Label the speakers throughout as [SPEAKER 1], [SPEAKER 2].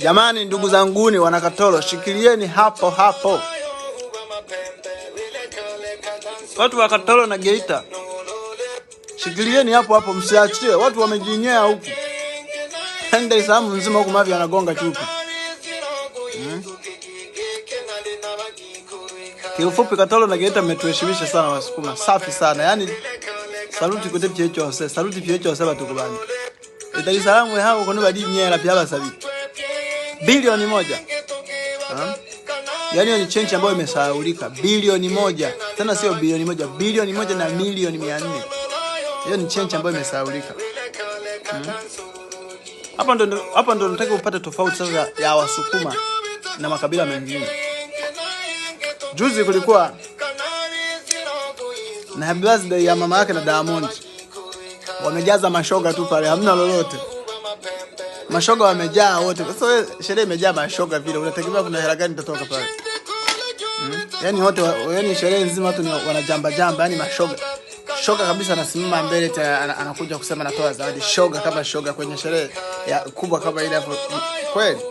[SPEAKER 1] Jamani ndugu zanguni wana Katoro, shikilieni hapo hapo. Watu wa Katoro na Geita, shikilieni hapo hapo, msiachie. Watu wamejinyea huku. Ende Salaam nzima huku mavi anagonga chupi. Kiufupi Katoro na Geita mmetuheshimisha sana Wasukuma. Safi sana. Yaani saluti kote pyecho hose. Saluti pyecho hose batukubani. Dar es Salaam we hao kono badi nyela pya basabi. Bilioni 1. Yaani ni change ambayo imesahaulika. Bilioni 1. Tena sio bilioni 1, bilioni 1 na milioni 400. Hiyo ni change ambayo imesahaulika. Hapa ndo nataka upate tofauti sasa ya Wasukuma na makabila mengine. Juzi kulikuwa na happy birthday ya mama yake na Diamond. Wamejaza mashoga tu pale, hamna lolote. Mashoga wamejaa wote. Sasa sherehe imejaa mashoga vile, unategemea kuna hela gani itatoka pale? Yaani wote, yaani sherehe nzima watu ni wanajamba jamba, yaani mashoga. Shoga kabisa anasimama mbele anakuja kusema natoa zawadi. Shoga kama shoga kwenye sherehe ya kubwa kama ile hapo. Kweli?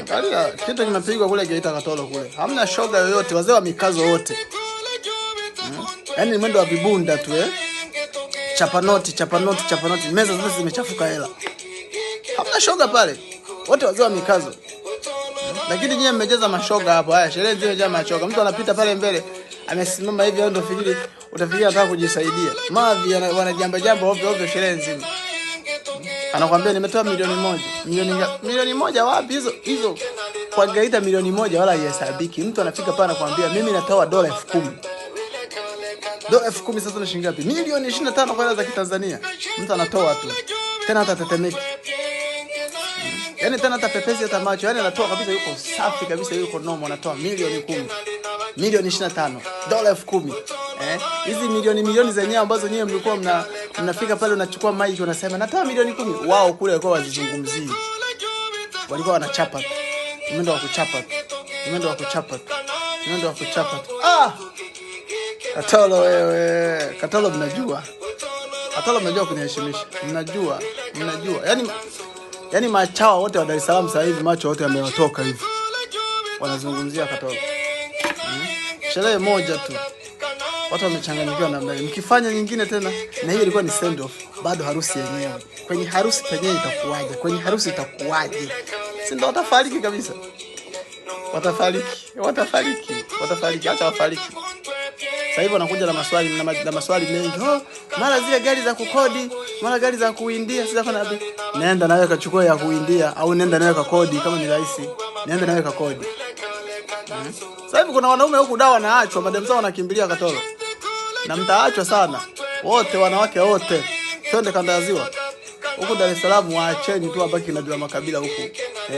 [SPEAKER 1] Angalia kitu kinapigwa kule Geita Katoro kule. Hamna shoga yoyote, wazee wa mikazo wote. Yaani mwendo wa vibunda tu chapanoti. Meza zote zimechafuka hela. Hamna shoga pale. Wote wazee wa mikazo. Lakini nyinyi mmejeza mashoga hapo. Haya sherehe nzima imejaa mashoga. Mtu anapita pale mbele amesimama hivi ndio fikiri utafikiria anataka kujisaidia. Mavi wanajamba ovyo sherehe nzima. Anakuambia nimetoa milioni 1. Milioni 1 wapi hizo? Kwa Geita milioni 1 wala haihesabiki. Mtu anafika pale anakuambia mimi natoa $10,000. $10,000 sasa ni shilingi ngapi? Milioni 25 kwa hela za Kitanzania. Mtu anatoa tu. Tena hata tetemeki. Yaani tena hata pepesi hata macho. Yaani anatoa kabisa, yuko safi kabisa, yuko normal, anatoa milioni 10. Milioni 25. $10,000. Hizi milioni zenyewe ambazo nyewe mlikuwa mnafika pale unachukua mic unasema natoa milioni 10. Wao kule walikuwa wazizungumzii. Walikuwa wanachapa. Mwendo wa kuchapa. Katoro wewe. Katoro mnajua. Kuniheshimisha. Mnajua. Yaani machawa wote wa Dar es Salaam sasa hivi macho wote yamewatoka hivi. Wanazungumzia Katoro. Sherehe moja tu. Watu wamechanganyikiwa namna hiyo. Mkifanya nyingine tena, na hiyo ilikuwa ni send off, bado harusi yenyewe. Kwenye harusi penyewe itakuwaje? Si ndio watafariki kabisa. Watafariki, acha wafariki. Sasa hivi wanakuja na maswali mengi. Mara zile gari za kukodi, mara gari za kuindia, sasa kuna wapi? Nenda nawe kachukua ya kuindia au nenda nawe kakodi kama ni rahisi. Nenda nawe kakodi. Sasa hivi kuna wanaume huku dawa wanaachwa, madem zao wanakimbilia Katoro. Na mtaachwa sana. Wote wanawake wote. Twende kanda ya Ziwa. Huko Dar es Salaam waacheni tu abaki na makabila huko.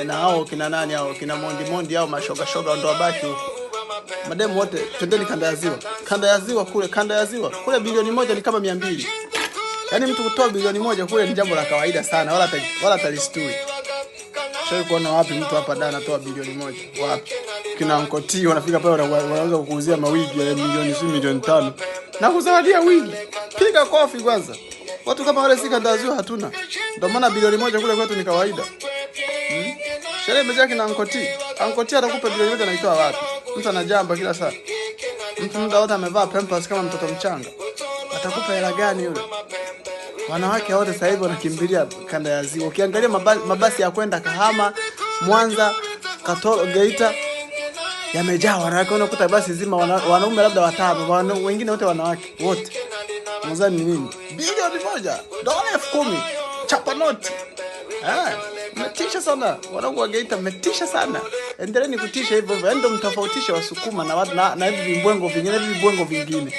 [SPEAKER 1] Na hao kina nani hao, kina Mondi hao mashoga ndo abaki huko. Madem wote twendeni kanda ya Ziwa. Kanda ya Ziwa kule bilioni 1 ni kama 200. Yaani mtu kutoa bilioni 1 kule ni jambo la kawaida sana, wala talistui. Sio kuona wapi mtu hapa Dar anatoa bilioni 1. Wapi? Kina Nkoti wanafika pale wanaanza kukuuzia mawigi ya milioni 5. Na kuzawadia wigi. Piga kofi kwanza. Watu kama wale sika Ziwa hatuna. Ndio maana bilioni 1 kule kwetu ni kawaida. Sherehe imejaa kina Nkoti. Nkoti atakupa bilioni 1 anaitoa wapi? Mtu anajamba kila saa. Mtu muda wote amevaa pampers kama mtoto mchanga. Atakupa hela gani yule? Wanawake wote sasa hivi wanakimbilia kanda ya Ziwa. Ukiangalia mabasi ya kwenda Kahama, Mwanza, Katoro, Geita yamejaa wanawake. Unakuta basi zima wanaume labda 5, wengine wote wanawake wote. Mzani ni nini? Bilioni 1, $10,000. Chapa noti. Mmetisha sana. Wanangu wa Geita mmetisha sana. Endeleeni kutisha hivyo. Ndio mtofautishe Wasukuma na hivi vibwengo vingine.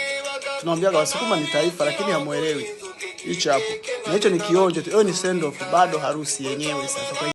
[SPEAKER 1] Tunawaambia Wasukuma ni taifa lakini hamuelewi. Hicho hapo. Na hicho ni kionjo tu. Hiyo ni send off, bado harusi yenyewe sasa.